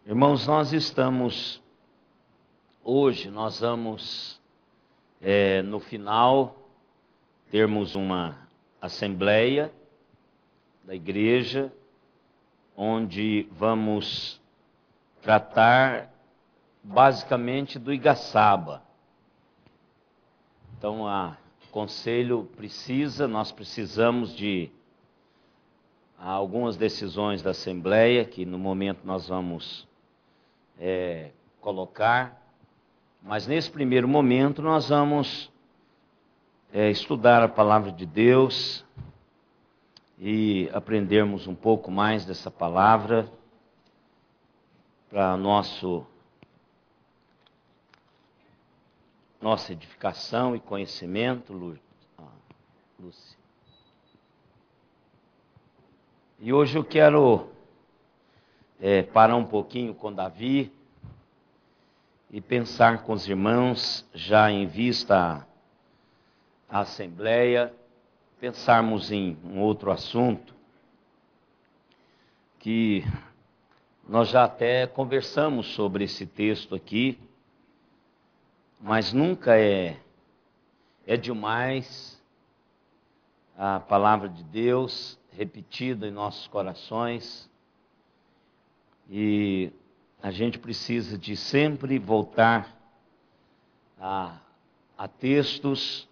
Irmãos, hoje nós vamos, no final, termos uma assembleia da igreja, onde vamos tratar basicamente do Igaçaba. Então, o conselho nós precisamos de algumas decisões da assembleia, que no momento nós vamos colocar, mas nesse primeiro momento nós vamos estudar a palavra de Deus e aprendermos um pouco mais dessa palavra para nossa edificação e conhecimento, Lúcia. E hoje eu quero parar um pouquinho com Davi e pensar com os irmãos, já em vista à assembleia, pensarmos em um outro assunto que nós já até conversamos sobre esse texto aqui, mas nunca é demais a palavra de Deus repetida em nossos corações, e a gente precisa de sempre voltar a textos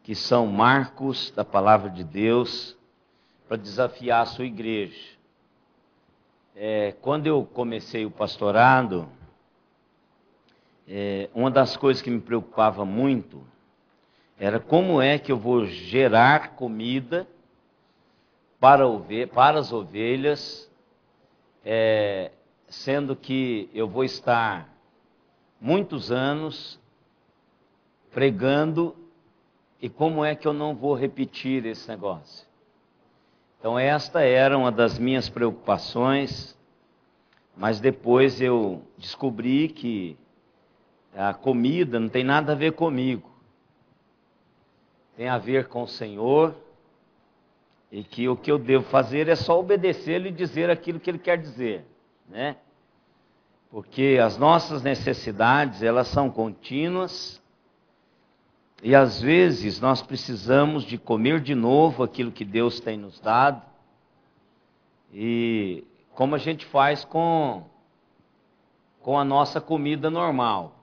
que são marcos da palavra de Deus para desafiar a sua igreja. Quando eu comecei o pastorado, uma das coisas que me preocupava muito era como é que eu vou gerar comida para as ovelhas, sendo que eu vou estar muitos anos pregando, e como é que eu não vou repetir esse negócio? Então esta era uma das minhas preocupações, mas depois eu descobri que a comida não tem nada a ver comigo, tem a ver com o Senhor, e que o que eu devo fazer é só obedecê-lo e dizer aquilo que Ele quer dizer, né? Porque as nossas necessidades, elas são contínuas, e às vezes nós precisamos de comer de novo aquilo que Deus tem nos dado, e como a gente faz com a nossa comida normal.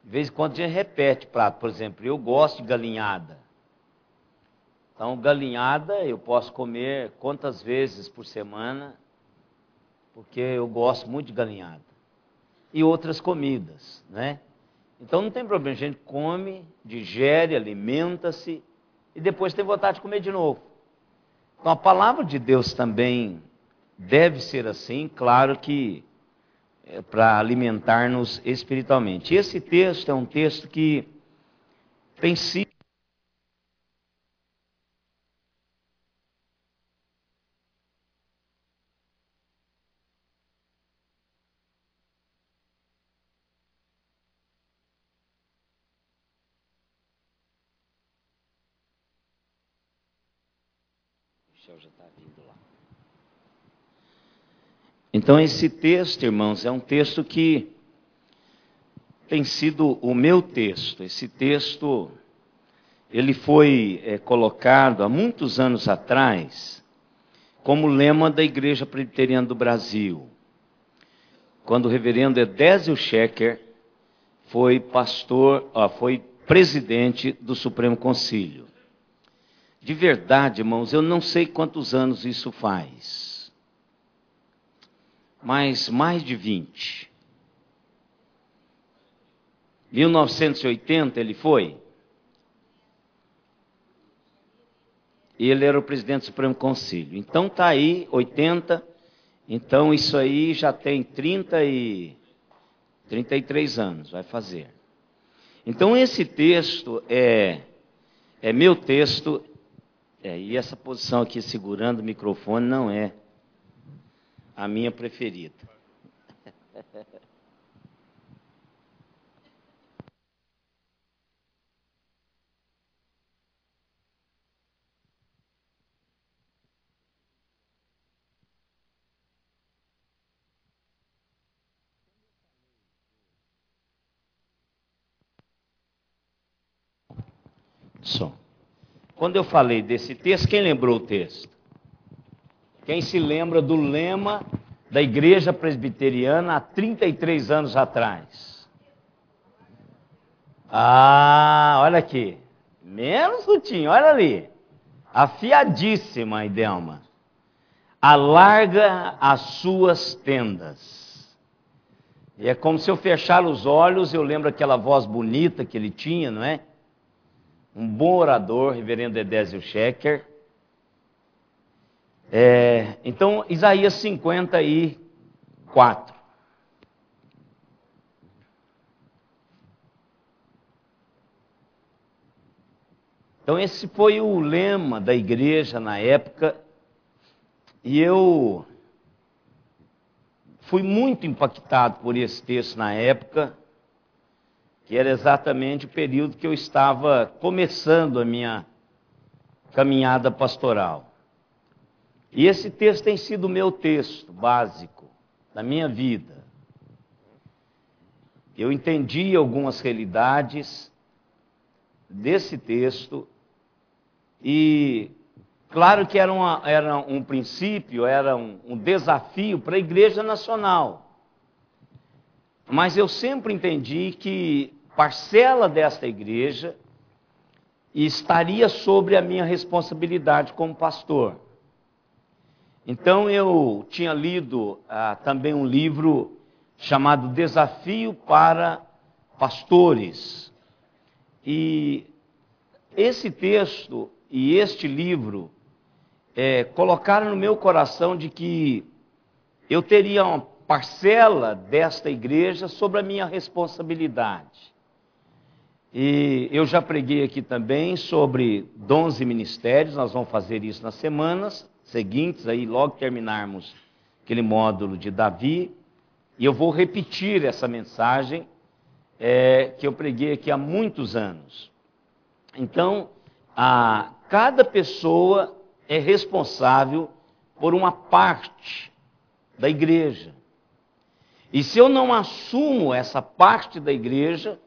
De vez em quando a gente repete prato. Por exemplo, eu gosto de galinhada. Então, galinhada eu posso comer quantas vezes por semana, porque eu gosto muito de galinhada. E outras comidas, né? Então não tem problema, a gente come, digere, alimenta-se e depois tem vontade de comer de novo. Então a palavra de Deus também deve ser assim, claro que para alimentar-nos espiritualmente. E esse texto é um texto que tem sido já está vindo lá. Então esse texto, irmãos, é um texto que tem sido o meu texto. Esse texto, ele foi colocado há muitos anos atrás como lema da Igreja Presbiteriana do Brasil, quando o reverendo Edésio Schecker foi presidente do Supremo Concílio. De verdade, irmãos, eu não sei quantos anos isso faz, mas mais de 20. 1980 ele foi. Ele era o presidente do Supremo Concílio. Então está aí, 80, então isso aí já tem 33 anos, vai fazer. Então esse texto é meu texto, e essa posição aqui segurando o microfone não é a minha preferida. Quando eu falei desse texto, quem lembrou o texto? Quem se lembra do lema da Igreja Presbiteriana há 33 anos atrás? Ah, olha aqui. Menos Rutinho, olha ali. Afiadíssima, Idelma. Alarga as suas tendas. E é como se eu fechar os olhos, eu lembro aquela voz bonita que ele tinha, não é? Um bom orador, reverendo Edésio Schecker. Então, Isaías 54. Então, esse foi o lema da igreja na época, e eu fui muito impactado por esse texto na época, que era exatamente o período que eu estava começando a minha caminhada pastoral. E esse texto tem sido o meu texto básico da minha vida. Eu entendi algumas realidades desse texto e, claro que era um princípio, era um desafio para a Igreja Nacional. Mas eu sempre entendi que parcela desta igreja estaria sobre a minha responsabilidade como pastor. Então eu tinha lido também um livro chamado Desafio para Pastores. E esse texto e este livro colocaram no meu coração de que eu teria uma parcela desta igreja sobre a minha responsabilidade. E eu já preguei aqui também sobre dons e ministérios, nós vamos fazer isso nas semanas seguintes, aí logo terminarmos aquele módulo de Davi, e eu vou repetir essa mensagem que eu preguei aqui há muitos anos. Então, cada pessoa é responsável por uma parte da igreja. E se eu não assumo essa parte da igreja,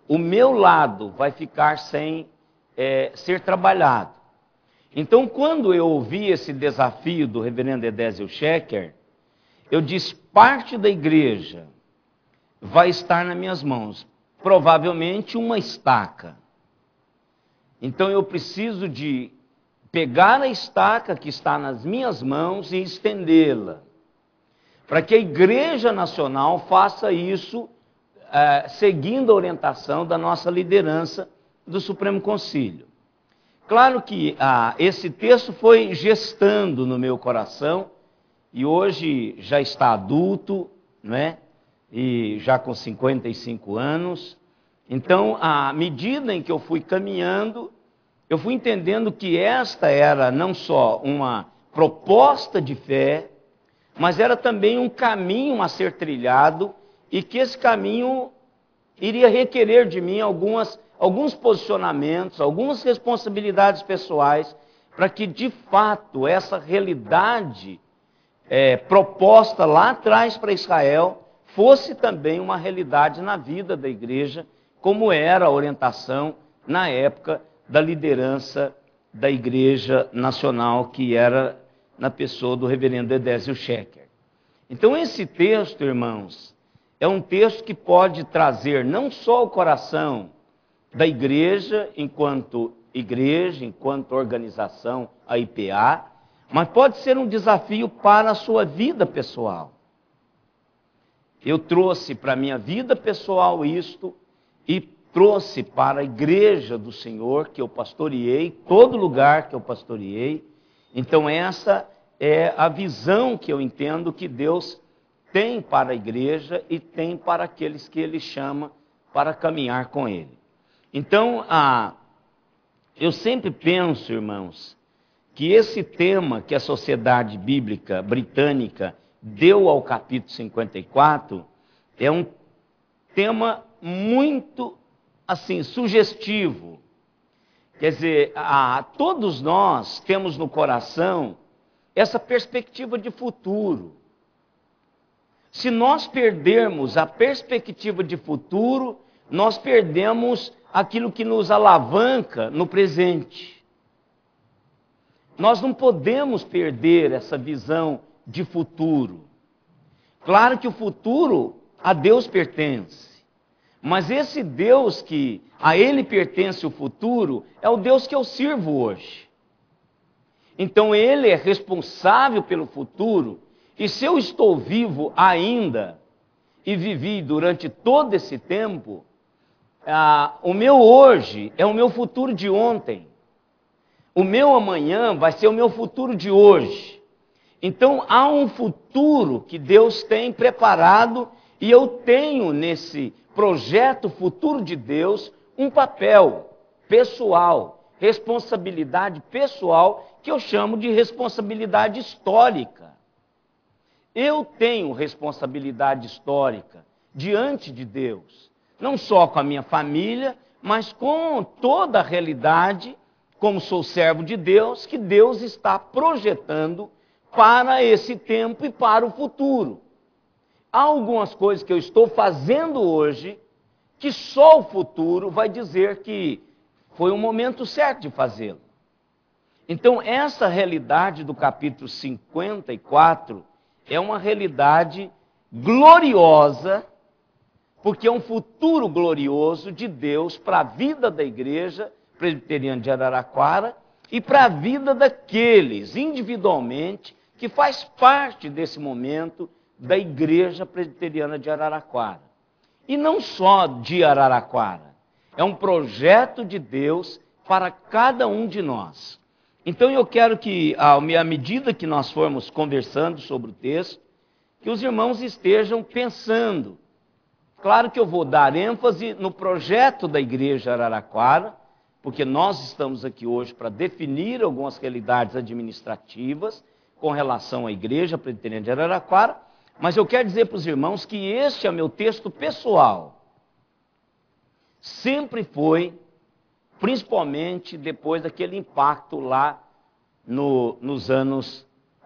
o meu lado vai ficar sem ser trabalhado. Então, quando eu ouvi esse desafio do reverendo Edésio Schecker, eu disse, parte da igreja vai estar nas minhas mãos, provavelmente uma estaca. Então eu preciso de pegar a estaca que está nas minhas mãos e estendê-la, para que a Igreja Nacional faça isso seguindo a orientação da nossa liderança do Supremo Concílio. Claro que esse texto foi gestando no meu coração, e hoje já está adulto, né? E já com 55 anos. Então, à medida em que eu fui caminhando, eu fui entendendo que esta era não só uma proposta de fé, mas era também um caminho a ser trilhado, e que esse caminho iria requerer de mim alguns posicionamentos, algumas responsabilidades pessoais, para que de fato essa realidade proposta lá atrás para Israel fosse também uma realidade na vida da igreja, como era a orientação na época da liderança da Igreja Nacional, que era na pessoa do reverendo Edésio Schecker. Então esse texto, irmãos, é um texto que pode trazer não só o coração da igreja, enquanto organização, a IPA, mas pode ser um desafio para a sua vida pessoal. Eu trouxe para a minha vida pessoal isto, e trouxe para a igreja do Senhor, que eu pastoreei, todo lugar que eu pastoreei. Então essa é a visão que eu entendo que Deus tem para a igreja e tem para aqueles que Ele chama para caminhar com Ele. Então, eu sempre penso, irmãos, que esse tema que a Sociedade Bíblica Britânica deu ao capítulo 54 é um tema muito, assim, sugestivo. Quer dizer, todos nós temos no coração essa perspectiva de futuro. Se nós perdermos a perspectiva de futuro, nós perdemos aquilo que nos alavanca no presente. Nós não podemos perder essa visão de futuro. Claro que o futuro a Deus pertence, mas esse Deus que a Ele pertence o futuro é o Deus que eu sirvo hoje. Então Ele é responsável pelo futuro, e se eu estou vivo ainda e vivi durante todo esse tempo, o meu hoje é o meu futuro de ontem. O meu amanhã vai ser o meu futuro de hoje. Então há um futuro que Deus tem preparado, e eu tenho nesse projeto futuro de Deus um papel pessoal, responsabilidade pessoal, que eu chamo de responsabilidade histórica. Eu tenho responsabilidade histórica diante de Deus, não só com a minha família, mas com toda a realidade, como sou servo de Deus, que Deus está projetando para esse tempo e para o futuro. Há algumas coisas que eu estou fazendo hoje, que só o futuro vai dizer que foi o momento certo de fazê-lo. Então, essa realidade do capítulo 54 é uma realidade gloriosa, porque é um futuro glorioso de Deus para a vida da igreja presbiteriana de Araraquara e para a vida daqueles, individualmente, que faz parte desse momento da igreja presbiteriana de Araraquara. E não só de Araraquara, é um projeto de Deus para cada um de nós. Então eu quero que, à medida que nós formos conversando sobre o texto, que os irmãos estejam pensando. Claro que eu vou dar ênfase no projeto da igreja Araraquara, porque nós estamos aqui hoje para definir algumas realidades administrativas com relação à igreja presbiteriana de Araraquara, mas eu quero dizer para os irmãos que este é meu texto pessoal. Sempre foi, principalmente depois daquele impacto lá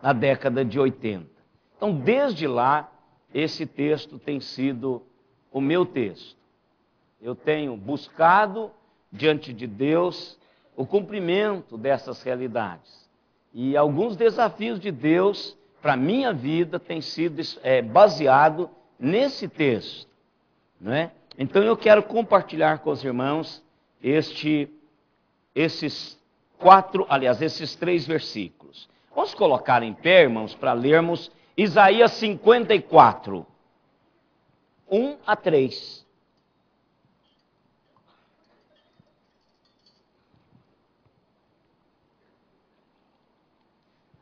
na década de 80. Então, desde lá, esse texto tem sido o meu texto. Eu tenho buscado diante de Deus o cumprimento dessas realidades. E alguns desafios de Deus para a minha vida têm sido baseado nesse texto, não é? Então eu quero compartilhar com os irmãos esses 3 versículos. Vamos colocar em pé, irmãos, para lermos Isaías 54, 1 a 3.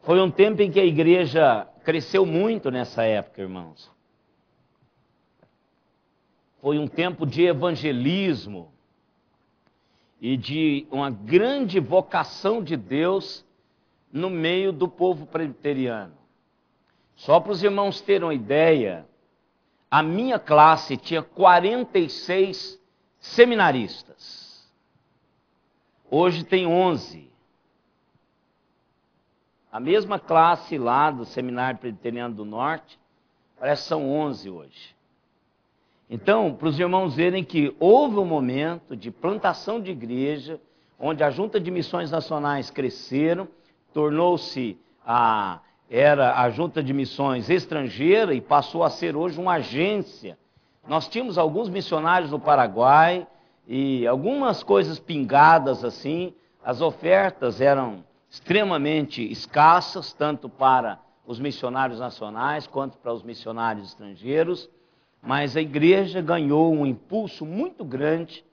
Foi um tempo em que a igreja cresceu muito nessa época, irmãos. Foi um tempo de evangelismo e de uma grande vocação de Deus no meio do povo presbiteriano. Só para os irmãos terem uma ideia, a minha classe tinha 46 seminaristas. Hoje tem 11. A mesma classe lá do Seminário Presbiteriano do Norte, parece que são 11 hoje. Então, para os irmãos verem que houve um momento de plantação de igreja, onde a Junta de Missões Nacionais cresceram, tornou-se era a Junta de Missões Estrangeira e passou a ser hoje uma agência. Nós tínhamos alguns missionários no Paraguai e algumas coisas pingadas assim, as ofertas eram extremamente escassas, tanto para os missionários nacionais quanto para os missionários estrangeiros, mas a igreja ganhou um impulso muito grande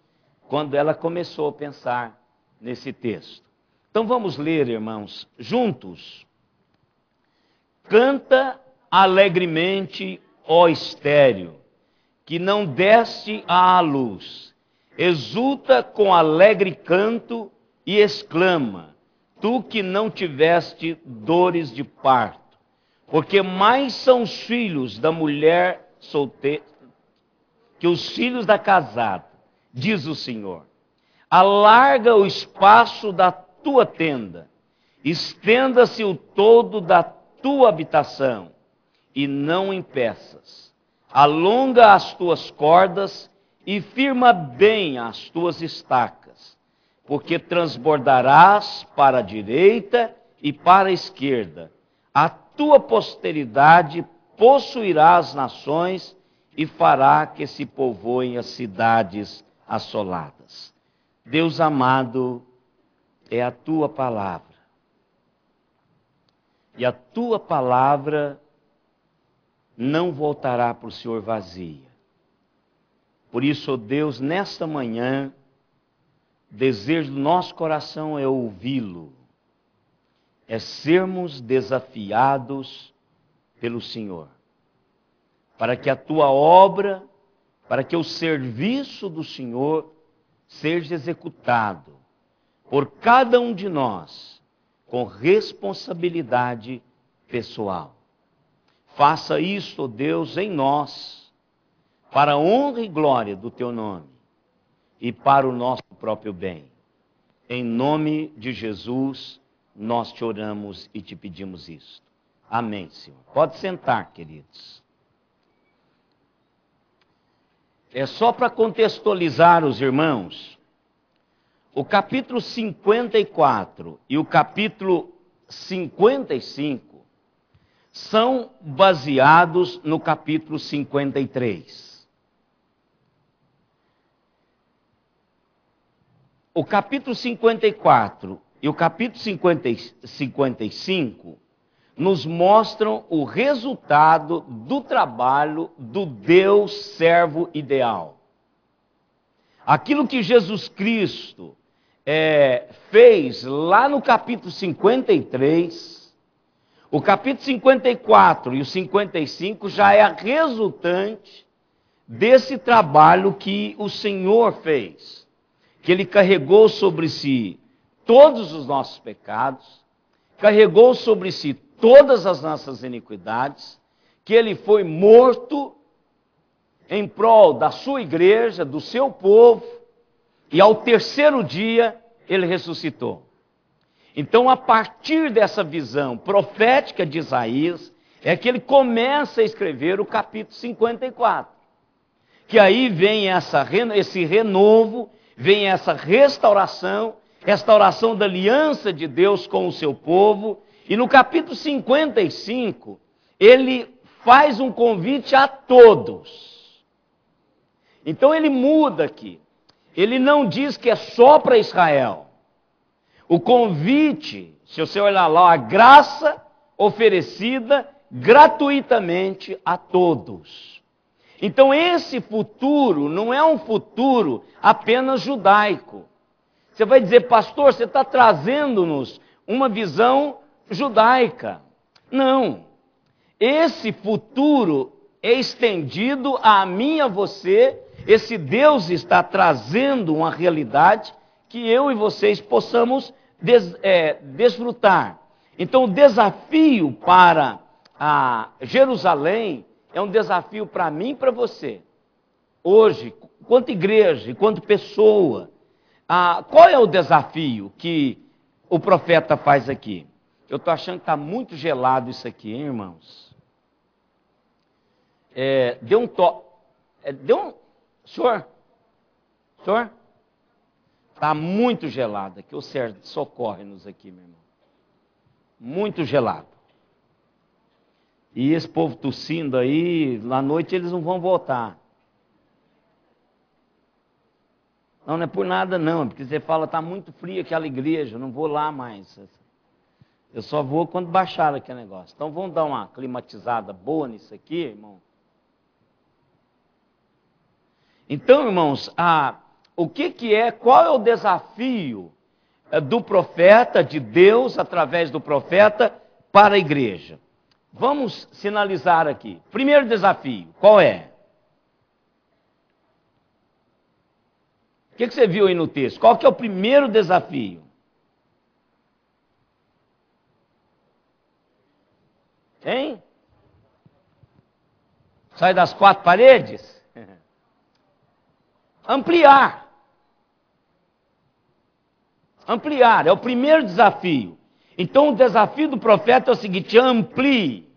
quando ela começou a pensar nesse texto. Então vamos ler, irmãos, juntos. Canta alegremente, ó estéril, que não deste à luz. Exulta com alegre canto e exclama, tu que não tiveste dores de parto, porque mais são os filhos da mulher solteira que os filhos da casada, diz o Senhor. Alarga o espaço da tua tenda, estenda-se o todo da tua habitação, e não impeças. Alonga as tuas cordas, e firma bem as tuas estacas, porque transbordarás para a direita e para a esquerda. A tua posteridade possuirá as nações e fará que se povoem as cidades assoladas. Deus amado, é a tua palavra. E a tua palavra não voltará para o Senhor vazia. Por isso, ó Deus, nesta manhã, desejo do nosso coração é ouvi-lo, é sermos desafiados pelo Senhor, para que a tua obra, para que o serviço do Senhor seja executado por cada um de nós, com responsabilidade pessoal. Faça isso, ó Deus, em nós, para a honra e glória do teu nome e para o nosso próprio bem. Em nome de Jesus, nós te oramos e te pedimos isto. Amém, Senhor. Pode sentar, queridos. É só para contextualizar os irmãos, o capítulo 54 e o capítulo 55 são baseados no capítulo 53. O capítulo 54 e o capítulo 55 nos mostram o resultado do trabalho do Deus servo ideal. Aquilo que Jesus Cristo fez lá no capítulo 53, o capítulo 54 e o 55 já é a resultante desse trabalho que o Senhor fez, que Ele carregou sobre si todos os nossos pecados, carregou sobre si todas as nossas iniquidades, que Ele foi morto em prol da sua igreja, do seu povo, e ao terceiro dia Ele ressuscitou. Então, a partir dessa visão profética de Isaías, é que ele começa a escrever o capítulo 54. Que aí vem esse renovo, vem essa restauração da aliança de Deus com o seu povo. E no capítulo 55, ele faz um convite a todos. Então ele muda aqui. Ele não diz que é só para Israel. O convite, se você olhar lá, a graça oferecida gratuitamente a todos. Então esse futuro não é um futuro apenas judaico. Você vai dizer, pastor, você está trazendo-nos uma visão judaica. Não. Esse futuro é estendido a mim e a você. Esse Deus está trazendo uma realidade que eu e vocês possamos desfrutar. Então o desafio para Jerusalém é um desafio para mim e para você. Hoje, enquanto igreja, enquanto pessoa, qual é o desafio que o profeta faz aqui? Eu estou achando que está muito gelado isso aqui, hein, irmãos? Deu um toque. Senhor? Está muito gelado aqui. O Sérgio, socorre-nos aqui, meu irmão. Muito gelado. E esse povo tossindo aí, na noite eles não vão voltar. Não é por nada não, porque você fala, está muito frio aquela igreja, eu não vou lá mais. Eu só vou quando baixar aquele negócio. Então vamos dar uma climatizada boa nisso aqui, irmão. Então, irmãos, qual é o desafio do profeta, de Deus, através do profeta, para a igreja? Vamos sinalizar aqui. Primeiro desafio, qual é? O que você viu aí no texto? Qual que é o primeiro desafio? Hein? Sai das quatro paredes? Ampliar. Ampliar, é o primeiro desafio. Então o desafio do profeta é o seguinte: amplie,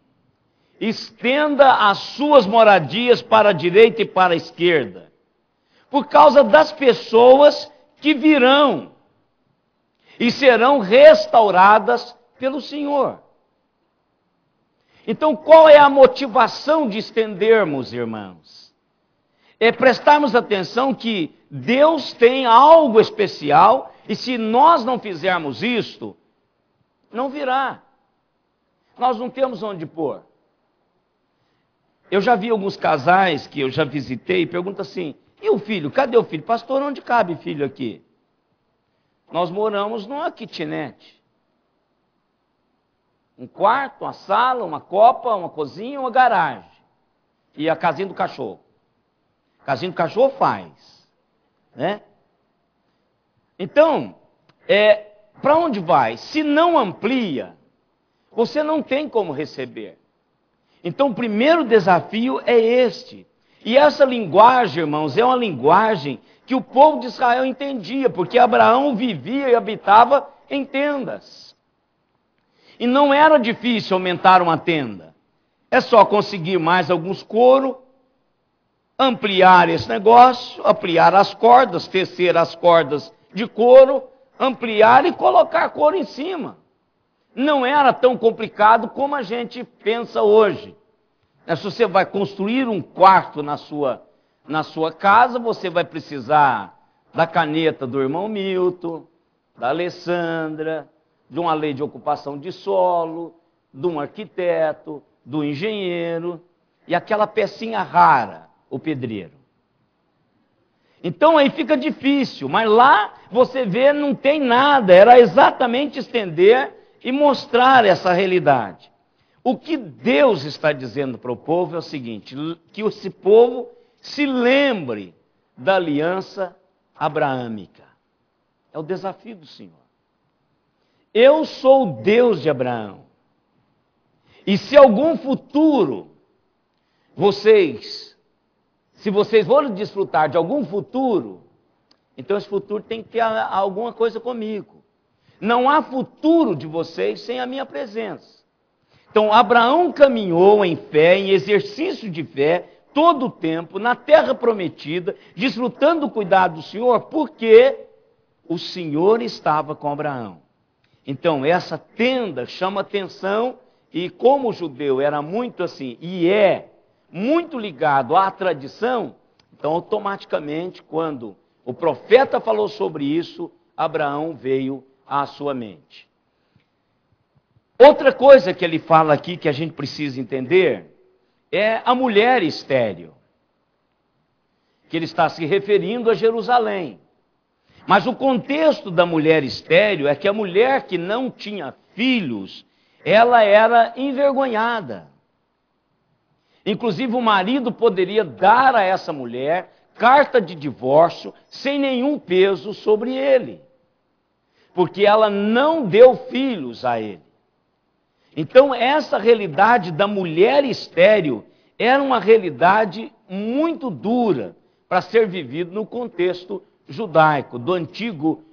estenda as suas moradias para a direita e para a esquerda. por causa das pessoas que virão e serão restauradas pelo Senhor. Então, qual é a motivação de estendermos, irmãos? É prestarmos atenção que Deus tem algo especial e se nós não fizermos isto, não virá. Nós não temos onde pôr. Eu já vi alguns casais que eu já visitei e perguntam assim, e o filho? Cadê o filho? Pastor, onde cabe filho aqui? Nós moramos numa kitnet. Um quarto, uma sala, uma copa, uma cozinha, uma garagem. E a casinha do cachorro. A casinha do cachorro faz. Né? Então, para onde vai? Se não amplia, você não tem como receber. Então, o primeiro desafio é este. E essa linguagem, irmãos, é uma linguagem que o povo de Israel entendia, porque Abraão vivia e habitava em tendas. E não era difícil aumentar uma tenda. É só conseguir mais alguns couros, ampliar esse negócio, ampliar as cordas, tecer as cordas de couro, ampliar e colocar couro em cima. Não era tão complicado como a gente pensa hoje. Se você vai construir um quarto na sua casa, você vai precisar da caneta do irmão Milton, da Alessandra, de uma lei de ocupação de solo, de um arquiteto, do engenheiro, e aquela pecinha rara, o pedreiro. Então aí fica difícil, mas lá você vê, não tem nada, era exatamente estender e mostrar essa realidade. O que Deus está dizendo para o povo é o seguinte, que esse povo se lembre da aliança abraâmica. É o desafio do Senhor. Eu sou o Deus de Abraão. E se algum futuro, se vocês forem desfrutar de algum futuro, então esse futuro tem que ter alguma coisa comigo. Não há futuro de vocês sem a minha presença. Então, Abraão caminhou em fé, em exercício de fé, todo o tempo, na terra prometida, desfrutando do cuidado do Senhor, porque o Senhor estava com Abraão. Então, essa tenda chama atenção, e como o judeu era muito assim, e é muito ligado à tradição, então, automaticamente, quando o profeta falou sobre isso, Abraão veio à sua mente. Outra coisa que ele fala aqui que a gente precisa entender é a mulher estéril, que ele está se referindo a Jerusalém. Mas o contexto da mulher estéril é que a mulher que não tinha filhos, ela era envergonhada. Inclusive o marido poderia dar a essa mulher carta de divórcio sem nenhum peso sobre ele, porque ela não deu filhos a ele. Então, essa realidade da mulher estéril era uma realidade muito dura para ser vivido no contexto judaico, do antigo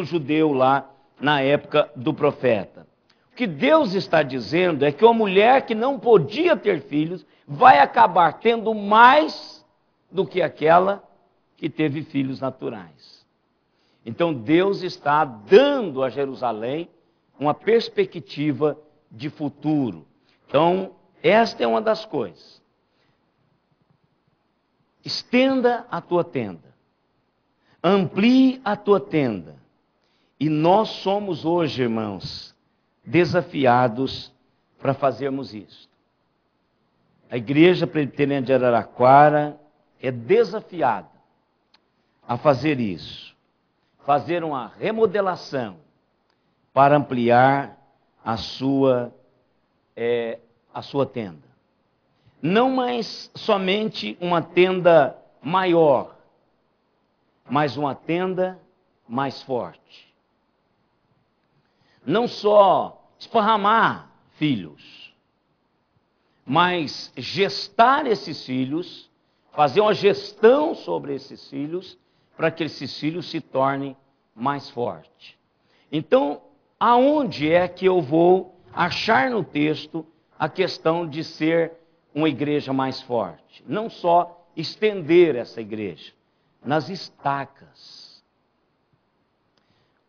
judeu lá na época do profeta. O que Deus está dizendo é que uma mulher que não podia ter filhos vai acabar tendo mais do que aquela que teve filhos naturais. Então, Deus está dando a Jerusalém uma perspectiva de futuro. Então, esta é uma das coisas. Estenda a tua tenda. Amplie a tua tenda. E nós somos hoje, irmãos, desafiados para fazermos isso. A Igreja Presbiteriana de Araraquara é desafiada a fazer isso. Fazer uma remodelação para ampliar a sua tenda. Não mais somente uma tenda maior, mas uma tenda mais forte. Não só esparramar filhos, mas gestar esses filhos, fazer uma gestão sobre esses filhos, para que esses filhos se tornem mais fortes. Então, aonde é que eu vou achar no texto a questão de ser uma igreja mais forte? Não só estender essa igreja? Nas estacas.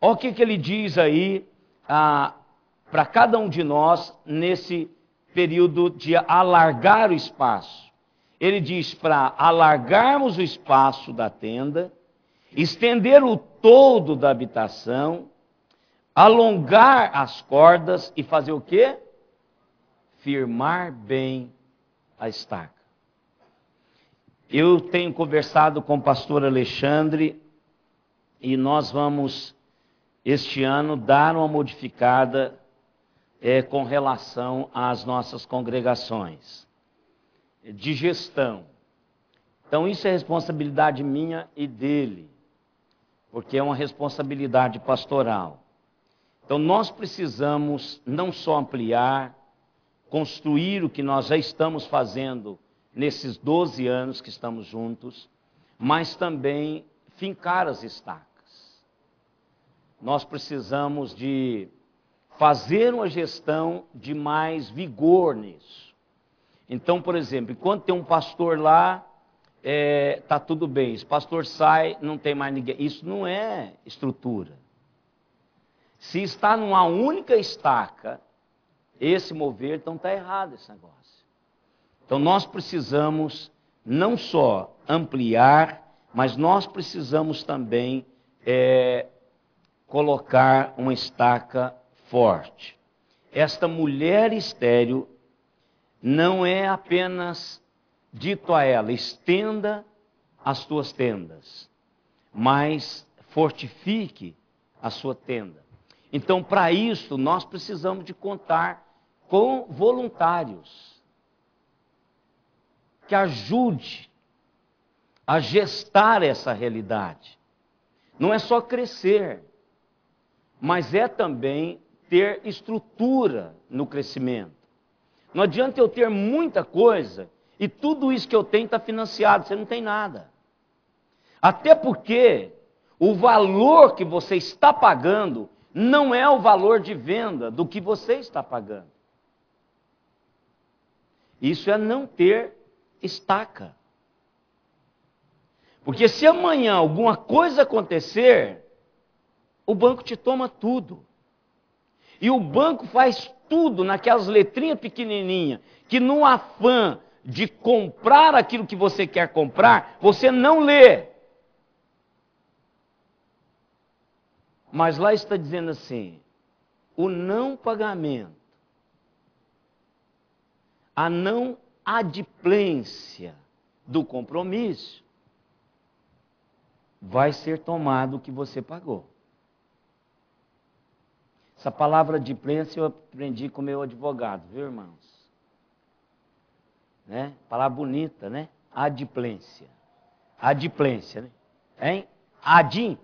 Olha o que ele diz aí para cada um de nós nesse período de alargar o espaço. Ele diz para alargarmos o espaço da tenda, estender o todo da habitação, alongar as cordas e fazer o quê? Firmar bem a estaca. Eu tenho conversado com o pastor Alexandre e nós vamos, este ano, dar uma modificada com relação às nossas congregações de gestão. Então isso é responsabilidade minha e dele, porque é uma responsabilidade pastoral. Então nós precisamos não só ampliar, construir o que nós já estamos fazendo nesses 12 anos que estamos juntos, mas também fincar as estacas. Nós precisamos de fazer uma gestão de mais vigor nisso. Então, por exemplo, enquanto tem um pastor lá, está tudo bem. Se o pastor sai, não tem mais ninguém. Isso não é estrutura. Se está numa única estaca, esse mover, então está errado esse negócio. Então nós precisamos não só ampliar, mas nós precisamos também colocar uma estaca forte. Esta mulher estéril não é apenas dito a ela, estenda as tuas tendas, mas fortifique a sua tenda. Então, para isso, nós precisamos de contar com voluntários que ajude a gestar essa realidade. Não é só crescer, mas é também ter estrutura no crescimento. Não adianta eu ter muita coisa e tudo isso que eu tenho está financiado, você não tem nada. Até porque o valor que você está pagando não é o valor de venda do que você está pagando. Isso é não ter estaca. Porque se amanhã alguma coisa acontecer, o banco te toma tudo. E o banco faz tudo naquelas letrinhas pequenininhas, que no afã de comprar aquilo que você quer comprar, você não lê. Mas lá está dizendo assim, o não pagamento, a não adimplência do compromisso, vai ser tomado o que você pagou. Essa palavra adimplência eu aprendi com meu advogado, viu, irmãos? Né? Palavra bonita, né? Adimplência. Adimplência, né? Hein? Adim,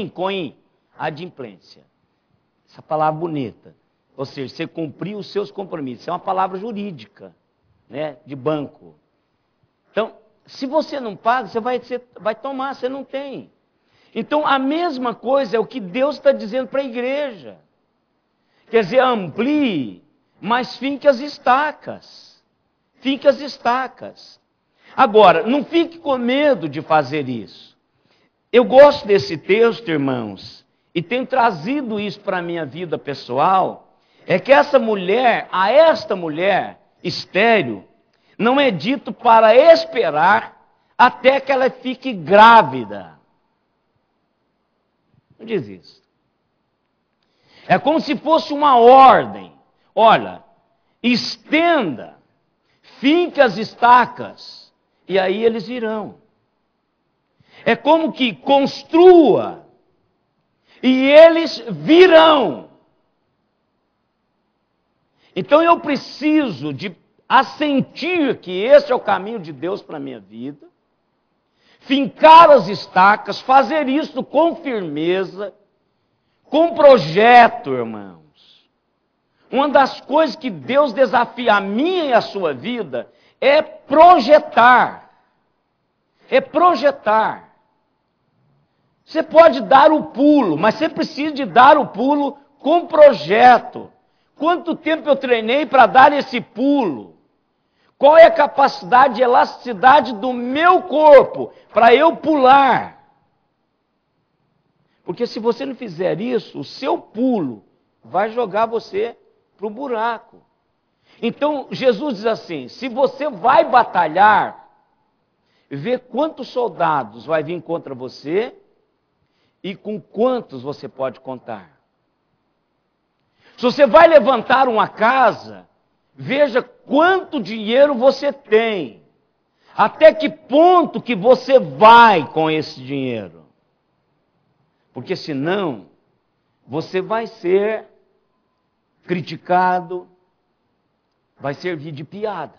coim. Adimplência. Essa palavra bonita. Ou seja, você cumpriu os seus compromissos. É uma palavra jurídica, né? De banco. Então, se você não paga, você vai tomar, você não tem. Então, a mesma coisa é o que Deus está dizendo para a igreja. Quer dizer, amplie, mas finque as estacas. Finque as estacas. Agora, não fique com medo de fazer isso. Eu gosto desse texto, irmãos, e tenho trazido isso para a minha vida pessoal, é que esta mulher estéril, não é dito para esperar até que ela fique grávida. Não diz isso. É como se fosse uma ordem. Olha, estenda, finque as estacas, e aí eles irão. É como que construa, e eles virão. Então eu preciso de assentir que esse é o caminho de Deus para a minha vida, fincar as estacas, fazer isso com firmeza, com projeto, irmãos. Uma das coisas que Deus desafia a minha e a sua vida é projetar. É projetar. Você pode dar o pulo, mas você precisa de dar o pulo com projeto. Quanto tempo eu treinei para dar esse pulo? Qual é a capacidade de elasticidade do meu corpo para eu pular? Porque se você não fizer isso, o seu pulo vai jogar você para o buraco. Então, Jesus diz assim, se você vai batalhar, vê quantos soldados vai vir contra você e com quantos você pode contar. Se você vai levantar uma casa, veja quanto dinheiro você tem. Até que ponto que você vai com esse dinheiro. Porque senão, você vai ser criticado, vai servir de piada.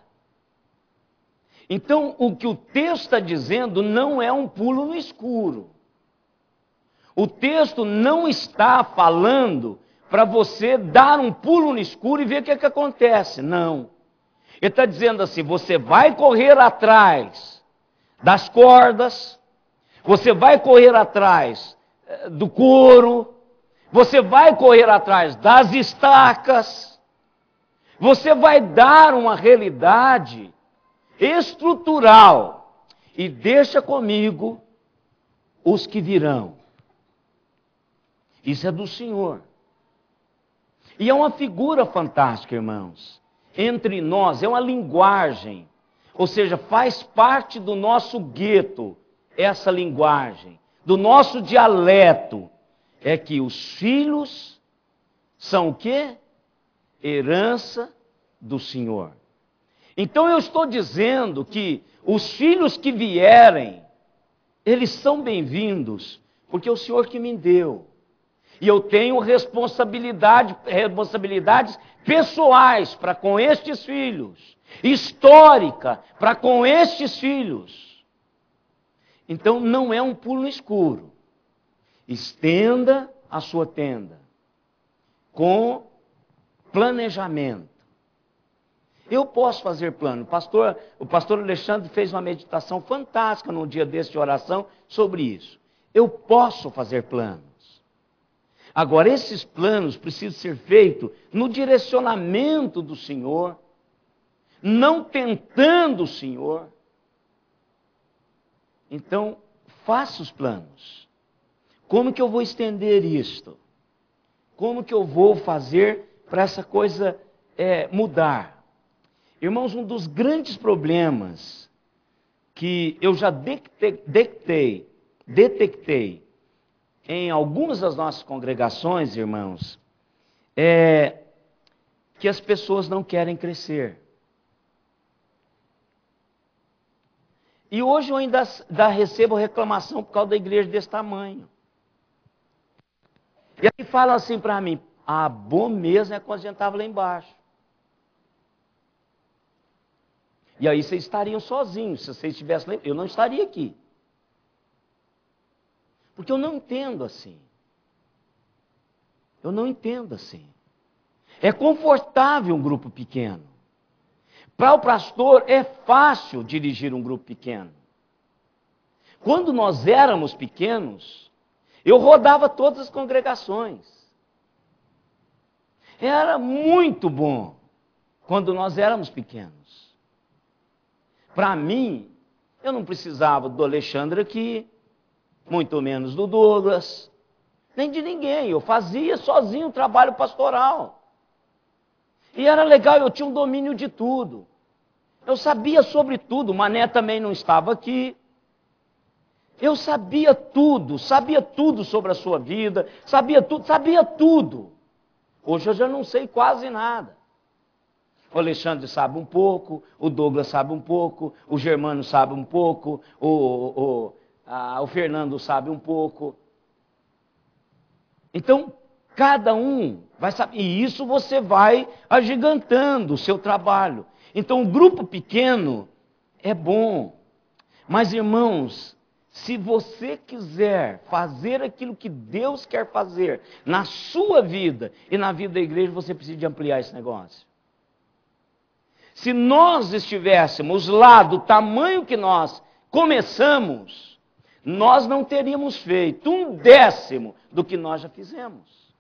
Então, o que o texto está dizendo não é um pulo no escuro. O texto não está falando para você dar um pulo no escuro e ver o que acontece. Não. Ele está dizendo assim, você vai correr atrás das cordas, você vai correr atrás do couro, você vai correr atrás das estacas, você vai dar uma realidade estrutural e deixa comigo os que virão. Isso é do Senhor. E é uma figura fantástica, irmãos. Entre nós, é uma linguagem. Ou seja, faz parte do nosso gueto essa linguagem. Do nosso dialeto. É que os filhos são o quê? Herança do Senhor. Então eu estou dizendo que os filhos que vierem, eles são bem-vindos, porque é o Senhor que me deu. E eu tenho responsabilidades pessoais para com estes filhos, histórica para com estes filhos. Então não é um pulo no escuro. Estenda a sua tenda com planejamento. Eu posso fazer plano. O pastor Alexandre fez uma meditação fantástica num dia desse de oração sobre isso. Eu posso fazer planos. Agora, esses planos precisam ser feitos no direcionamento do Senhor, não tentando o Senhor. Então, faça os planos. Como que eu vou estender isto? Como que eu vou fazer para essa coisa mudar? Irmãos, um dos grandes problemas que eu já detectei em algumas das nossas congregações, irmãos, é que as pessoas não querem crescer. E hoje eu ainda recebo reclamação por causa da igreja desse tamanho. E aí falam assim para mim, bom mesmo é quando a gente estava lá embaixo. E aí vocês estariam sozinhos, se vocês estivessem lá, eu não estaria aqui. Porque eu não entendo assim. Eu não entendo assim. É confortável um grupo pequeno. Para o pastor é fácil dirigir um grupo pequeno. Quando nós éramos pequenos, eu rodava todas as congregações. Era muito bom quando nós éramos pequenos. Para mim, eu não precisava do Alexandre aqui, muito menos do Douglas, nem de ninguém. Eu fazia sozinho o trabalho pastoral. E era legal, eu tinha um domínio de tudo. Eu sabia sobre tudo, o Mané também não estava aqui. Eu sabia tudo sobre a sua vida, sabia tudo. Hoje eu já não sei quase nada. O Alexandre sabe um pouco, o Douglas sabe um pouco, o Germano sabe um pouco, o Fernando sabe um pouco. Então, cada um vai saber, e isso você vai agigantando o seu trabalho. Então, o grupo pequeno é bom, mas irmãos, se você quiser fazer aquilo que Deus quer fazer na sua vida e na vida da igreja, você precisa de ampliar esse negócio. Se nós estivéssemos lá do tamanho que nós começamos, nós não teríamos feito 1/10 do que nós já fizemos.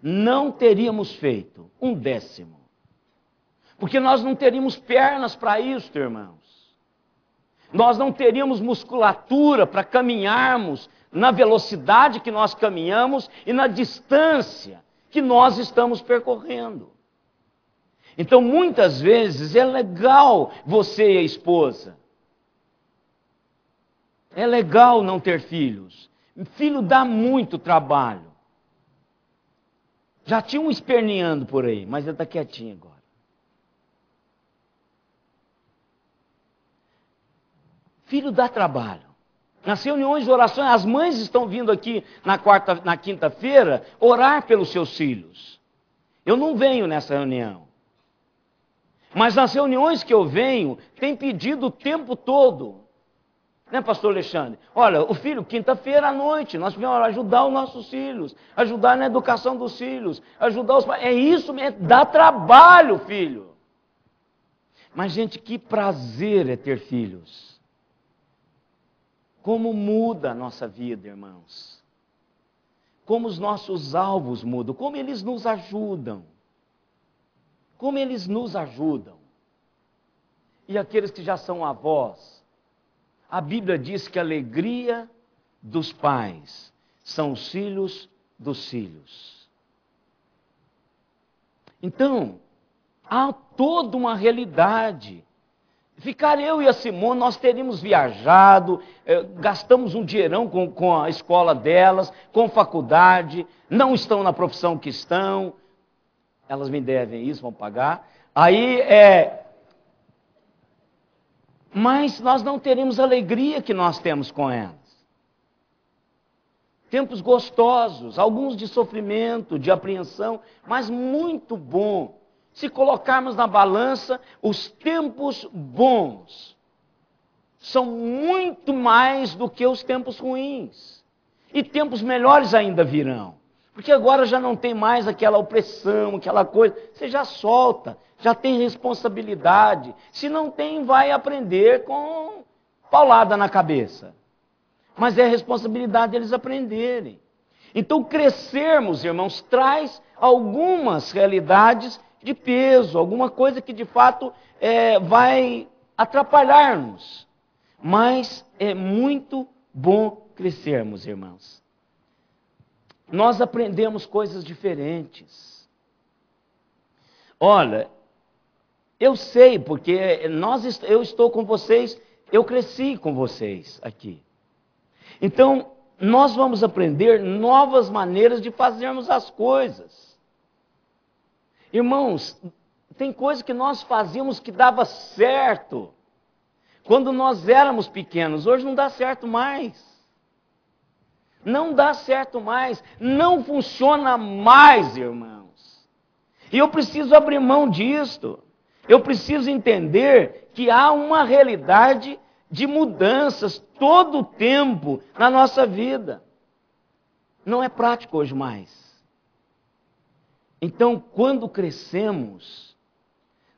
Não teríamos feito 1/10. Porque nós não teríamos pernas para isso, irmãos. Nós não teríamos musculatura para caminharmos na velocidade que nós caminhamos e na distância que nós estamos percorrendo. Então, muitas vezes, é legal você e a esposa. É legal não ter filhos. Filho dá muito trabalho. Já tinha um esperneando por aí, mas ele está quietinho agora. Filho dá trabalho. Nas reuniões de oração, as mães estão vindo aqui na quinta-feira orar pelos seus filhos. Eu não venho nessa reunião. Mas nas reuniões que eu venho, tem pedido o tempo todo. Né, pastor Alexandre? Olha, o filho, quinta-feira à noite, nós vamos ajudar os nossos filhos, ajudar na educação dos filhos, ajudar os pais. É isso mesmo, dá trabalho, filho. Mas, gente, que prazer é ter filhos. Como muda a nossa vida, irmãos. Como os nossos alvos mudam, como eles nos ajudam. Como eles nos ajudam. E aqueles que já são avós, a Bíblia diz que a alegria dos pais são os filhos dos filhos. Então, há toda uma realidade. Ficar eu e a Simone, nós teríamos viajado, gastamos um dinheirão com a escola delas, com faculdade, não estão na profissão que estão, elas me devem isso, vão pagar. Aí, mas nós não teríamos a alegria que nós temos com elas. Tempos gostosos, alguns de sofrimento, de apreensão, mas muito bom. Se colocarmos na balança, os tempos bons são muito mais do que os tempos ruins. E tempos melhores ainda virão. Porque agora já não tem mais aquela opressão, aquela coisa. Você já solta, já tem responsabilidade. Se não tem, vai aprender com paulada na cabeça. Mas é a responsabilidade deles aprenderem. Então, crescermos, irmãos, traz algumas realidades de peso, alguma coisa que de fato vai atrapalhar-nos. Mas é muito bom crescermos, irmãos. Nós aprendemos coisas diferentes. Olha, eu sei, porque eu estou com vocês, eu cresci com vocês aqui. Então, nós vamos aprender novas maneiras de fazermos as coisas. Irmãos, tem coisa que nós fazíamos que dava certo quando nós éramos pequenos, hoje não dá certo mais. Não dá certo mais, não funciona mais, irmãos. E eu preciso abrir mão disto. Eu preciso entender que há uma realidade de mudanças todo o tempo na nossa vida. Não é prático hoje mais. Então, quando crescemos,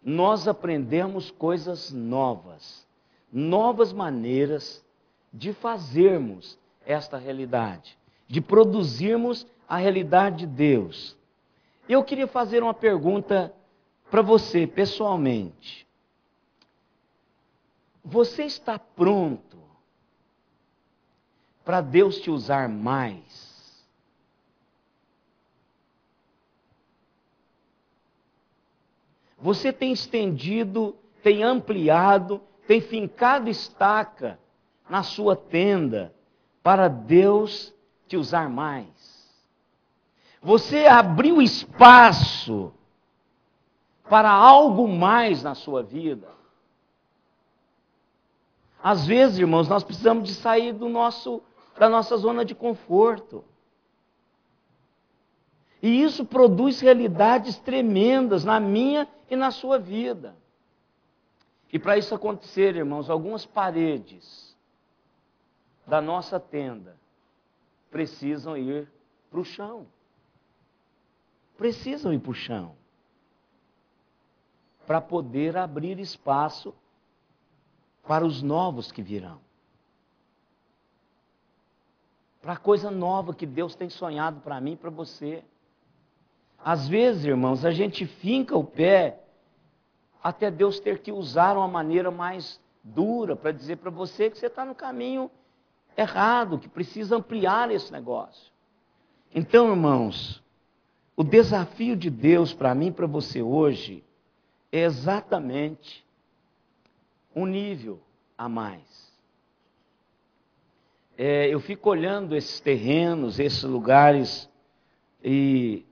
nós aprendemos coisas novas, novas maneiras de fazermos esta realidade, de produzirmos a realidade de Deus. Eu queria fazer uma pergunta para você, pessoalmente. Você está pronto para Deus te usar mais? Você tem estendido, tem ampliado, tem fincado estaca na sua tenda para Deus te usar mais? Você abriu espaço para algo mais na sua vida? Às vezes, irmãos, nós precisamos de sair da nossa zona de conforto. E isso produz realidades tremendas na minha e na sua vida. E para isso acontecer, irmãos, algumas paredes da nossa tenda precisam ir para o chão. Precisam ir para o chão. Para poder abrir espaço para os novos que virão. Para a coisa nova que Deus tem sonhado para mim e para você. Às vezes, irmãos, a gente finca o pé até Deus ter que usar uma maneira mais dura para dizer para você que você está no caminho errado, que precisa ampliar esse negócio. Então, irmãos, o desafio de Deus para mim e para você hoje é exatamente um nível a mais. Eu fico olhando esses terrenos, esses lugares e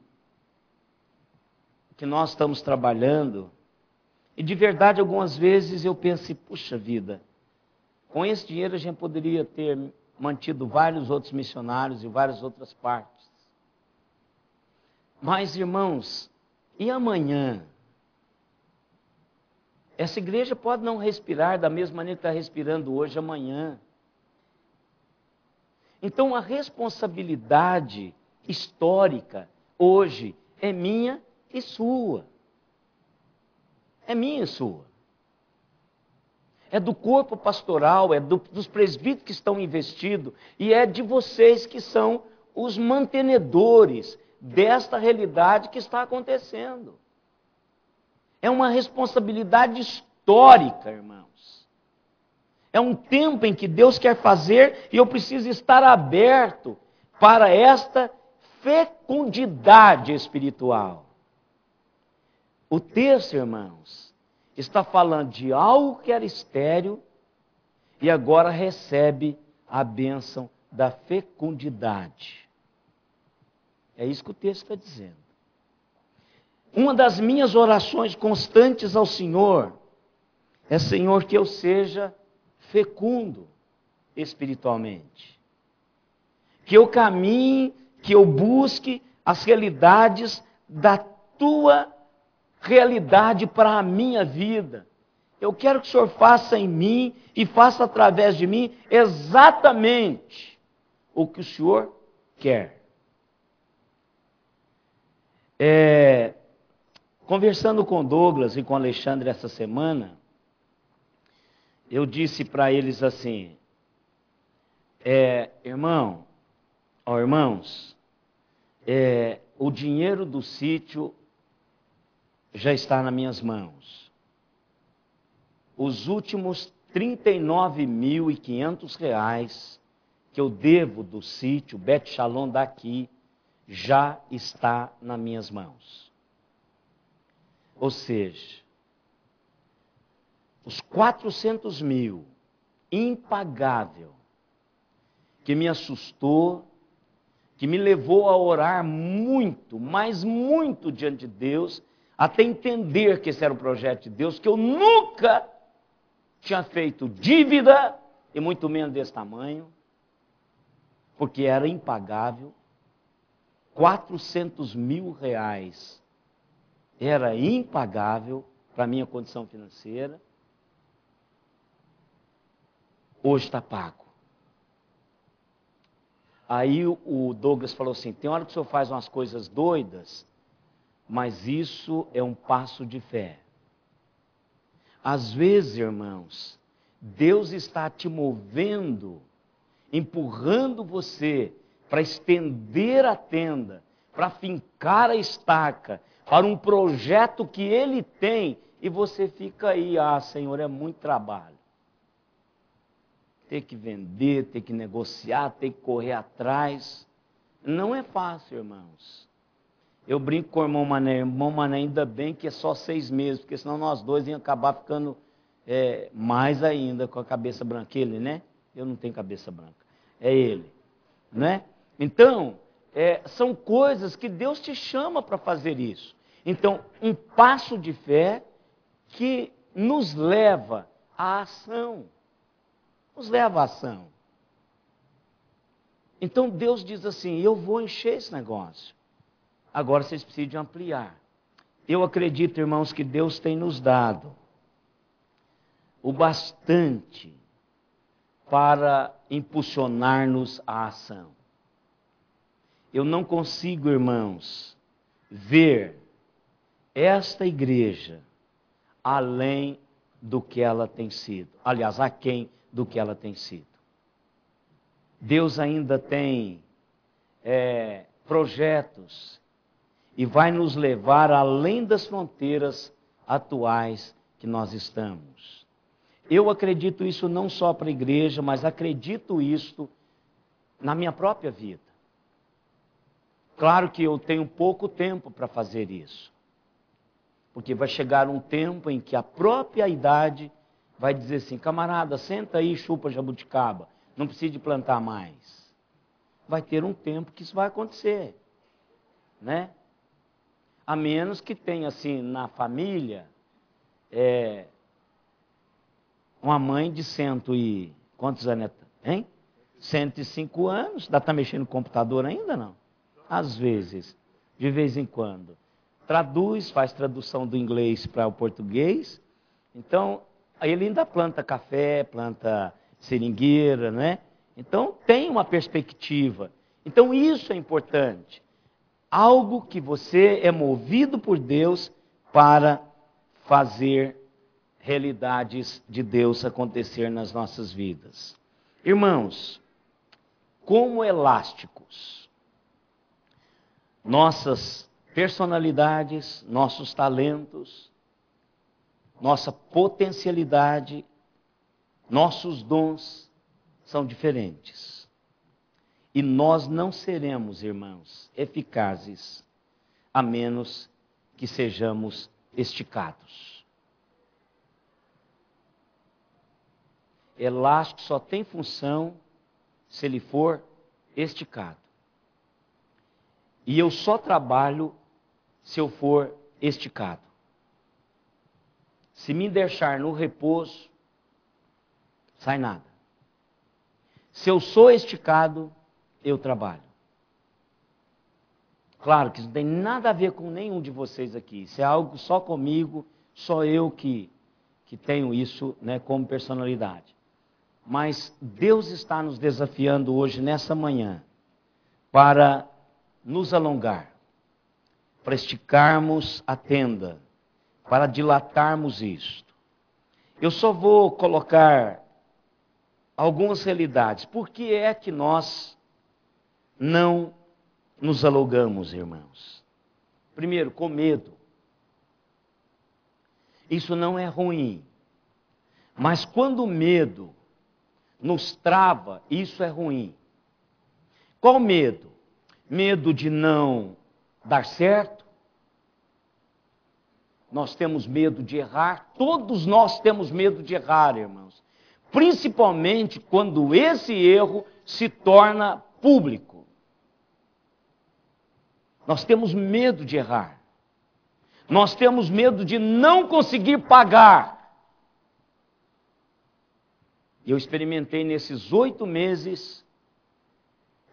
que nós estamos trabalhando, e de verdade algumas vezes eu penso, puxa vida, com esse dinheiro a gente poderia ter mantido vários outros missionários em várias outras partes. Mas, irmãos, e amanhã? Essa igreja pode não respirar da mesma maneira que está respirando hoje, amanhã. Então a responsabilidade histórica hoje é minha e sua. É minha e sua. É do corpo pastoral, é dos presbíteros que estão investidos, e é de vocês que são os mantenedores desta realidade que está acontecendo. É uma responsabilidade histórica, irmãos. É um tempo em que Deus quer fazer, e eu preciso estar aberto para esta fecundidade espiritual. O texto, irmãos, está falando de algo que era estéril e agora recebe a bênção da fecundidade. É isso que o texto está dizendo. Uma das minhas orações constantes ao Senhor é, Senhor, que eu seja fecundo espiritualmente. Que eu caminhe, que eu busque as realidades da tua realidade para a minha vida. Eu quero que o Senhor faça em mim e faça através de mim exatamente o que o Senhor quer. Conversando com Douglas e com Alexandre essa semana, eu disse para eles assim, irmãos, o dinheiro do sítio já está nas minhas mãos. Os últimos R$39.500 que eu devo do sítio Bet Shalom daqui já está nas minhas mãos. Ou seja, os 400 mil, impagável, que me assustou, que me levou a orar muito, mas muito diante de Deus, até entender que esse era o projeto de Deus, que eu nunca tinha feito dívida, e muito menos desse tamanho, porque era impagável. R$400 mil era impagável para a minha condição financeira. Hoje está pago. Aí o Douglas falou assim, tem hora que o senhor faz umas coisas doidas, mas isso é um passo de fé. Às vezes, irmãos, Deus está te movendo, empurrando você para estender a tenda, para fincar a estaca, para um projeto que Ele tem, e você fica aí, Senhor, é muito trabalho. Ter que vender, ter que negociar, ter que correr atrás. Não é fácil, irmãos. Eu brinco com o irmão Mané, ainda bem que é só 6 meses, porque senão nós dois íamos acabar ficando mais ainda com a cabeça branca. Ele, né? Eu não tenho cabeça branca. É ele, né? Então, são coisas que Deus te chama para fazer isso. Então, um passo de fé que nos leva à ação. Nos leva à ação. Então Deus diz assim, eu vou encher esse negócio. Agora vocês precisam de ampliar. Eu acredito, irmãos, que Deus tem nos dado o bastante para impulsionar-nos à ação. Eu não consigo, irmãos, ver esta igreja além do que ela tem sido. Aliás, aquém do que ela tem sido. Deus ainda tem projetos e vai nos levar além das fronteiras atuais que nós estamos. Eu acredito isso não só para a igreja, mas acredito isso na minha própria vida. Claro que eu tenho pouco tempo para fazer isso. Porque vai chegar um tempo em que a própria idade vai dizer assim: camarada, senta aí e chupa jabuticaba, não precisa de plantar mais. Vai ter um tempo que isso vai acontecer, né? A menos que tenha assim na família uma mãe de quantos anos, hein? 105 anos, ainda está mexendo no computador ainda não? Às vezes, de vez em quando. Faz tradução do inglês para o português. Então, aí ele ainda planta café, planta seringueira, né? Então, tem uma perspectiva. Então, isso é importante. Algo que você é movido por Deus para fazer realidades de Deus acontecer nas nossas vidas. Irmãos, como elásticos, nossas personalidades, nossos talentos, nossa potencialidade, nossos dons são diferentes. E nós não seremos, irmãos, eficazes, a menos que sejamos esticados. Elástico só tem função se ele for esticado. E eu só trabalho se eu for esticado. Se me deixar no repouso, sai nada. Se eu sou esticado, eu trabalho. Claro que isso não tem nada a ver com nenhum de vocês aqui. Isso é algo só comigo, só eu que tenho isso, né, como personalidade. Mas Deus está nos desafiando hoje, nessa manhã, para nos alongar, para esticarmos a tenda, para dilatarmos isto. Eu só vou colocar algumas realidades. Por que é que nós não nos alongamos, irmãos? Primeiro, com medo. Isso não é ruim. Mas quando o medo nos trava, isso é ruim. Qual medo? Medo de não dar certo? Nós temos medo de errar. Todos nós temos medo de errar, irmãos. Principalmente quando esse erro se torna público. Nós temos medo de errar. Nós temos medo de não conseguir pagar. Eu experimentei nesses 8 meses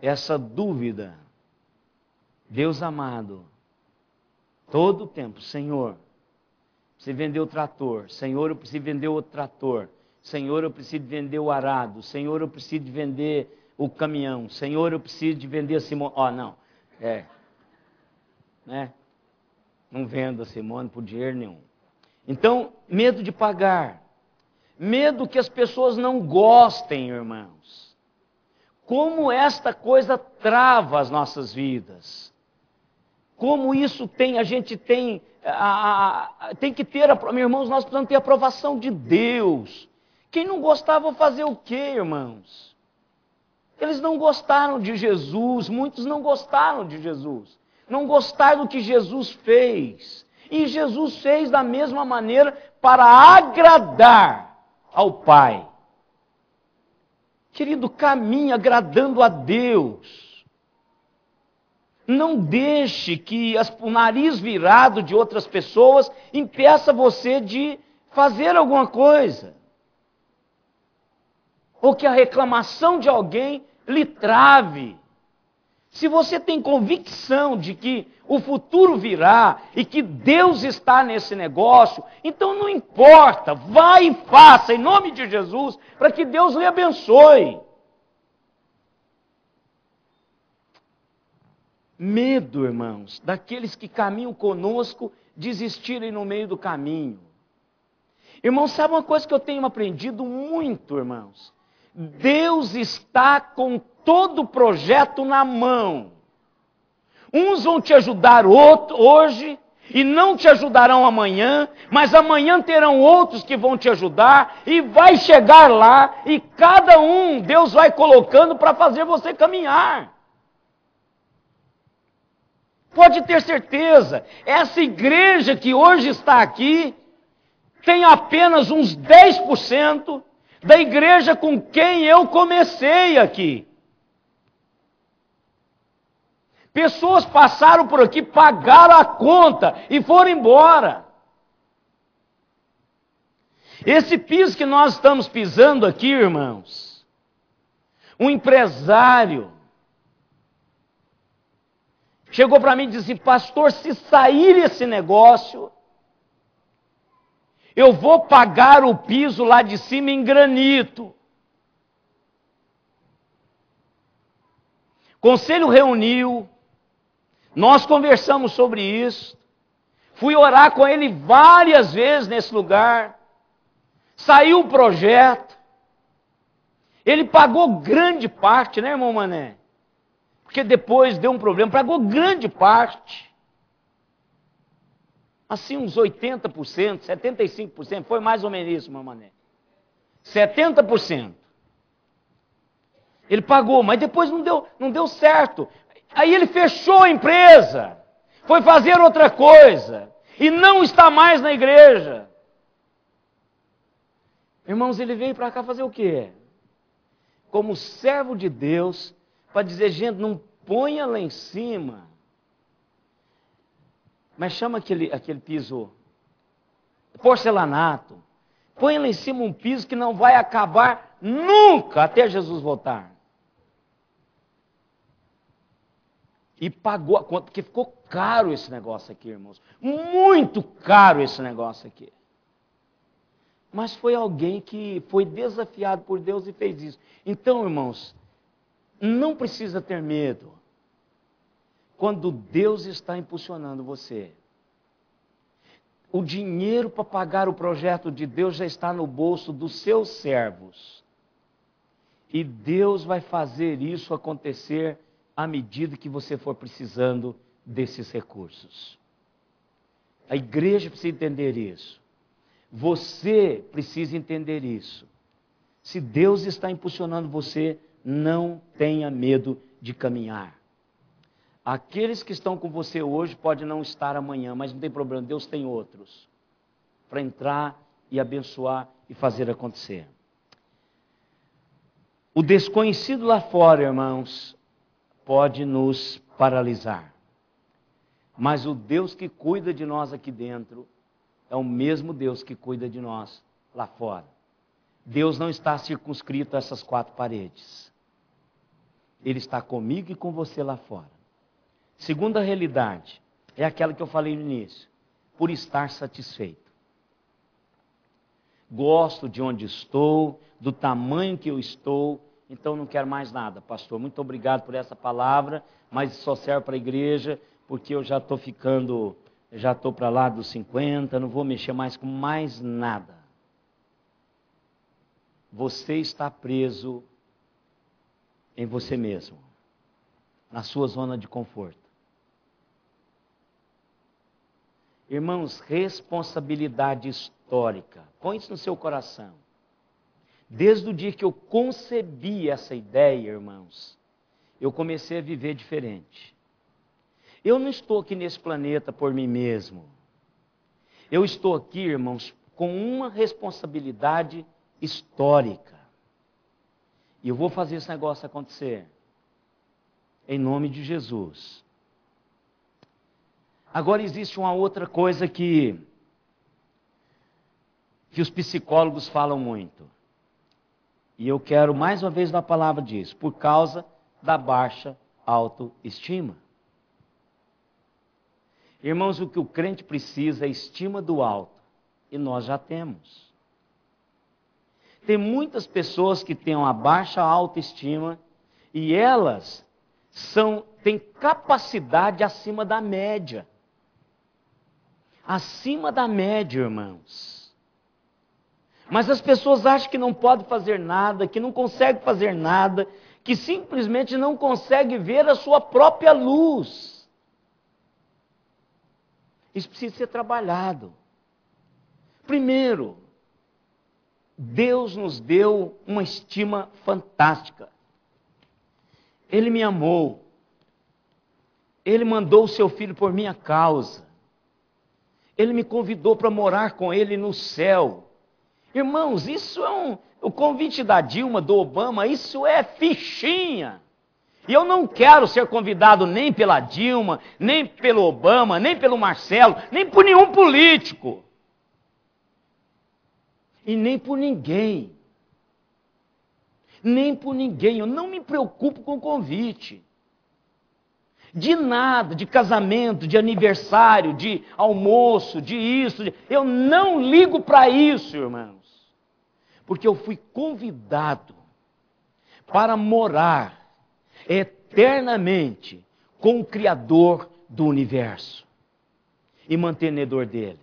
essa dúvida. Deus amado, todo o tempo: Senhor, preciso vender o trator. Senhor, eu preciso vender outro trator. Senhor, eu preciso vender o arado. Senhor, eu preciso vender o caminhão. Senhor, eu preciso de vender a Simone. Né? Não vendo a Simone por dinheiro nenhum. Então, medo de pagar. Medo que as pessoas não gostem, irmãos. Como esta coisa trava as nossas vidas. Como isso tem, a gente tem que ter, meus irmãos, nós precisamos ter a aprovação de Deus. Quem não gostava fazer o quê, irmãos? Eles não gostaram de Jesus, muitos não gostaram de Jesus. Não gostaram do que Jesus fez. E Jesus fez da mesma maneira para agradar ao Pai. Querido, caminhe agradando a Deus. Não deixe que o nariz virado de outras pessoas impeça você de fazer alguma coisa. Ou que a reclamação de alguém lhe trave. Se você tem convicção de que o futuro virá e que Deus está nesse negócio, então não importa, vai e faça em nome de Jesus, para que Deus lhe abençoe. Medo, irmãos, daqueles que caminham conosco desistirem no meio do caminho. Irmãos, sabe uma coisa que eu tenho aprendido muito, irmãos? Deus está com todo o projeto na mão. Uns vão te ajudar hoje E não te ajudarão amanhã, mas amanhã terão outros que vão te ajudar, e vai chegar lá, e cada um Deus vai colocando para fazer você caminhar. Pode ter certeza, essa igreja que hoje está aqui, tem apenas uns 10% da igreja com quem eu comecei aqui. Pessoas passaram por aqui, pagaram a conta e foram embora. Esse piso que nós estamos pisando aqui, irmãos, um empresário chegou para mim e disse: pastor, se sair esse negócio, eu vou pagar o piso lá de cima em granito. O conselho reuniu, nós conversamos sobre isso, fui orar com ele várias vezes nesse lugar, saiu o projeto, ele pagou grande parte, né, irmão Mané? Porque depois deu um problema, pagou grande parte, assim uns 80%, 75%, foi mais ou menos isso, irmão Mané, 70%. Ele pagou, mas depois não deu certo. Aí ele fechou a empresa, foi fazer outra coisa, e não está mais na igreja. Irmãos, ele veio para cá fazer o quê? Como servo de Deus, para dizer: gente, não ponha lá em cima. Mas chama aquele piso porcelanato. Põe lá em cima um piso que não vai acabar nunca até Jesus voltar. E pagou a conta, porque ficou caro esse negócio aqui, irmãos. Muito caro esse negócio aqui. Mas foi alguém que foi desafiado por Deus e fez isso. Então, irmãos, não precisa ter medo. Quando Deus está impulsionando você, o dinheiro para pagar o projeto de Deus já está no bolso dos seus servos. E Deus vai fazer isso acontecer à medida que você for precisando desses recursos. A igreja precisa entender isso. Você precisa entender isso. Se Deus está impulsionando você, não tenha medo de caminhar. Aqueles que estão com você hoje podem não estar amanhã, mas não tem problema, Deus tem outros para entrar e abençoar e fazer acontecer. O desconhecido lá fora, irmãos, pode nos paralisar. Mas o Deus que cuida de nós aqui dentro é o mesmo Deus que cuida de nós lá fora. Deus não está circunscrito a essas 4 paredes. Ele está comigo e com você lá fora. Segunda realidade é aquela que eu falei no início: por estar satisfeito. Gosto de onde estou, do tamanho que eu estou, então não quero mais nada. Pastor, muito obrigado por essa palavra, mas só serve para a igreja, porque eu já estou ficando, já estou para lá dos 50, não vou mexer mais com mais nada. Você está preso em você mesmo, na sua zona de conforto. Irmãos, responsabilidade histórica, põe isso no seu coração. Desde o dia que eu concebi essa ideia, irmãos, eu comecei a viver diferente. Eu não estou aqui nesse planeta por mim mesmo. Eu estou aqui, irmãos, com uma responsabilidade histórica. E eu vou fazer esse negócio acontecer. Em nome de Jesus. Agora existe uma outra coisa que os psicólogos falam muito. E eu quero mais uma vez dar a palavra disso. Por causa da baixa autoestima. Irmãos, o que o crente precisa é estima do alto. E nós já temos. Tem muitas pessoas que têm uma baixa autoestima e elas têm capacidade acima da média. Acima da média, irmãos. Mas as pessoas acham que não podem fazer nada, que não conseguem fazer nada, que simplesmente não conseguem ver a sua própria luz. Isso precisa ser trabalhado. Primeiro, Deus nos deu uma estima fantástica. Ele me amou. Ele mandou o seu filho por minha causa. Ele me convidou para morar com ele no céu. Irmãos, isso é o convite da Dilma, do Obama, isso é fichinha. E eu não quero ser convidado nem pela Dilma, nem pelo Obama, nem pelo Marcelo, nem por nenhum político. E nem por ninguém. Nem por ninguém. Eu não me preocupo com o convite. De nada, de casamento, de aniversário, de almoço, de isso. Eu não ligo para isso, irmãos. Porque eu fui convidado para morar eternamente com o Criador do universo e mantenedor dele.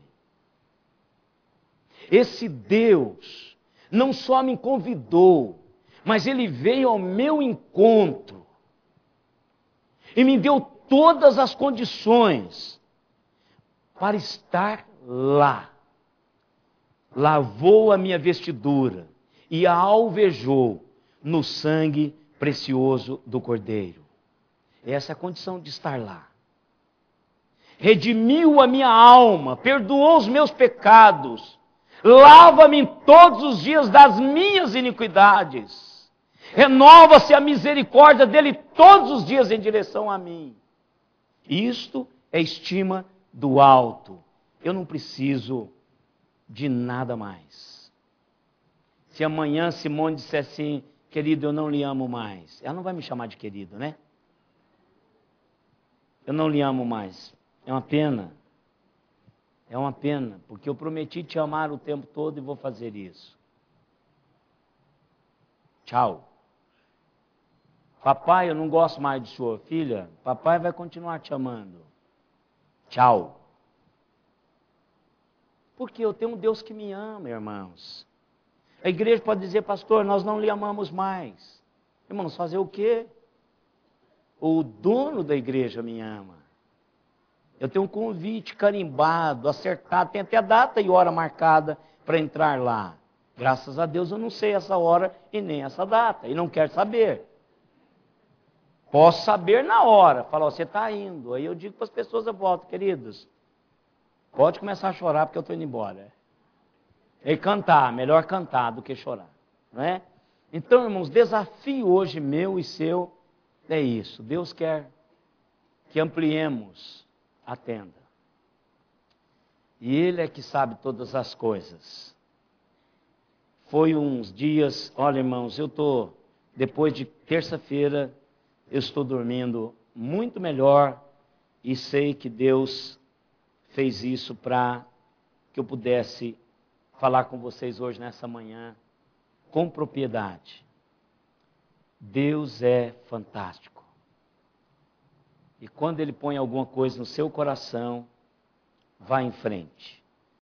Esse Deus não só me convidou, mas ele veio ao meu encontro e me deu todas as condições para estar lá. Lavou a minha vestidura e a alvejou no sangue precioso do Cordeiro. Essa é a condição de estar lá. Redimiu a minha alma, perdoou os meus pecados, lava-me todos os dias das minhas iniquidades, renova-se a misericórdia dele todos os dias em direção a mim. Isto é estima do alto. Eu não preciso de nada mais. Se amanhã Simone disser assim, querido, eu não lhe amo mais, ela não vai me chamar de querido, né? Eu não lhe amo mais. É uma pena. É uma pena, porque eu prometi te amar o tempo todo e vou fazer isso. Tchau. Papai, eu não gosto mais de sua filha. Papai vai continuar te amando. Tchau. Porque eu tenho um Deus que me ama, irmãos. A igreja pode dizer, pastor, nós não lhe amamos mais. Irmãos, fazer o quê? O dono da igreja me ama. Eu tenho um convite carimbado, acertado, tem até data e hora marcada para entrar lá. Graças a Deus eu não sei essa hora e nem essa data, e não quero saber. Posso saber na hora, falar, você está indo. Aí eu digo para as pessoas à volta, queridos, pode começar a chorar porque eu estou indo embora. E cantar, melhor cantar do que chorar, não é? Então, irmãos, desafio hoje meu e seu é isso. Deus quer que ampliemos a tenda. E Ele é que sabe todas as coisas. Foi uns dias, olha irmãos, depois de terça-feira, eu estou dormindo muito melhor e sei que Deus fez isso para que eu pudesse falar com vocês hoje nessa manhã com propriedade. Deus é fantástico. E quando Ele põe alguma coisa no seu coração, vá em frente.